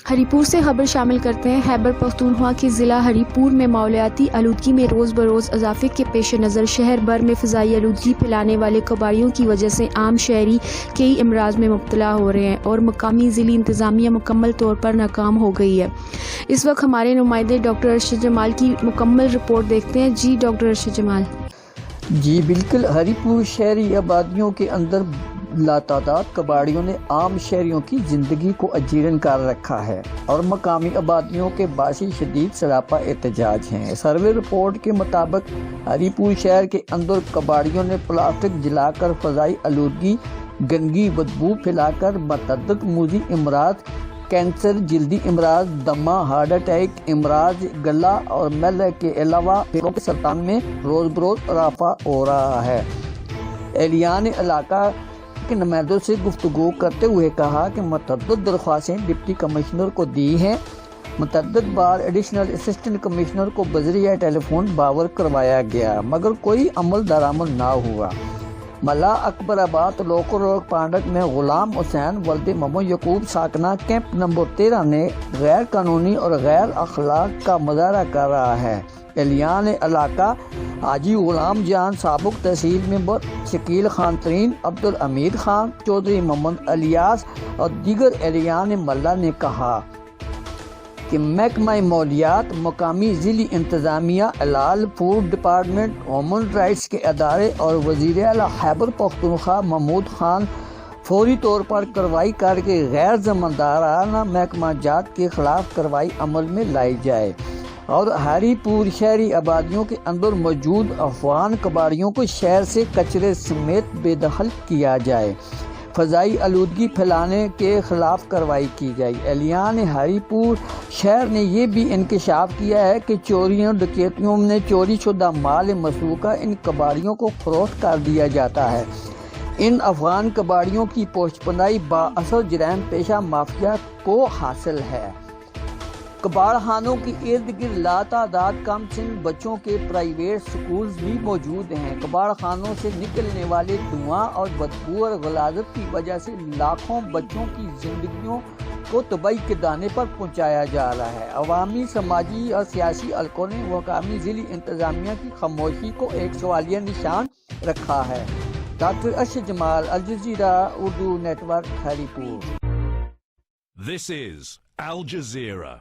ہریپور سے خبر شامل کرتے ہیں۔ خیبر پختونخوا کے ضلع ہریپور میں ماحولیاتی آلودگی میں روز بروز اضافے کے پیش نظر شہر بھر میں فضائی آلودگی پھیلانے والے کباڑیوں کی وجہ سے عام شہری کئی امراض میں مبتلا ہو رہے ہیں اور مقامی ضلعی انتظامیہ مکمل طور پر ناکام ہو گئی ہے۔ اس وقت ہمارے نمائندے ڈاکٹر ارشد جمال کی مکمل رپورٹ دیکھتے ہیں۔ جی ڈاکٹر ارشد جمال۔ جی بالکل، ہریپور شہری آبادیوں کے اندر لاتعداد کباڑیوں نے عام شہریوں کی زندگی کو اجیرن کر رکھا ہے اور مقامی آبادیوں کے باعث شدید سراپا احتجاج ہیں۔ سروے رپورٹ کے مطابق ہریپور شہر کے اندر کباڑیوں نے پلاسٹک جلا کر فضائی آلودگی، گندگی، بدبو پھیلا کر متعدد موذی امراض، کینسر، جلدی امراض، دمہ، ہارٹ اٹیک، امراض گلا اور میلے کے علاوہ پھیپھڑوں کے سرطان میں روز بروز اضافہ ہو رہا ہے۔ اہلیان علاقہ کے نمائندوں سے گفتگو کرتے ہوئے کہا کہ متعدد درخواستیں ڈپٹی کمشنر کو دی ہیں، متعدد بار ایڈیشنل اسسٹنٹ کمشنر کو بذریعہ ٹیلی فون باور کروایا گیا مگر کوئی عمل درآمد نہ ہوا۔ ملا اکبر آباد لوکل روڈ پانڈک میں غلام حسین ولد محمد یعقوب ساکنہ کیمپ نمبر 13 نے غیر قانونی اور غیر اخلاق کا مظاہرہ کر رہا ہے۔ اہلیان علاقہ حاجی غلام جان، سابق تحصیل ممبر شکیل خان ترین، عبدالحمید خان، چودھری محمد الیاس اور دیگر اہلیان محلہ نے کہا کہ محکمہ ماحولیات، مقامی ضلعی انتظامیہ، ہلال فوڈ ڈپارٹمنٹ، ہیومن رائٹس کے ادارے اور وزیر اعلیٰ خیبر پختونخوا محمود خان فوری طور پر کارروائی کر کے غیر ذمہ محکمہ جات کے خلاف کارروائی عمل میں لائی جائے اور ہریپور شہری آبادیوں کے اندر موجود افغان کباڑیوں کو شہر سے کچرے سمیت بے دخل کیا جائے، فضائی آلودگی پھیلانے کے خلاف کارروائی کی جائے۔ اہلیان ہریپور شہر نے یہ بھی انکشاف کیا ہے کہ چوریوں ڈکیتیوں میں چوری شدہ مال مسروقہ ان کباڑیوں کو فروخت کر دیا جاتا ہے۔ ان افغان کباڑیوں کی پوشت پناہی بااثر جرائم پیشہ مافیا کو حاصل ہے۔ کباڑ خانوں کے ارد گرد لاتعداد کم سن بچوں کے پرائیویٹ سکولز بھی موجود ہیں۔ کباڑ خانوں سے نکلنے والے دھواں اور بدبو اور غلاظت کی وجہ سے لاکھوں بچوں کی زندگیوں کو تباہی کے دانے پر پہنچایا جا رہا ہے۔ عوامی، سماجی اور سیاسی حلقوں نے مقامی ضلعی انتظامیہ کی خاموشی کو ایک سوالیہ نشان رکھا ہے۔ Doctor Arshad Jamal, Al Jazeera Urdu network, Haripur. This is Al Jazeera.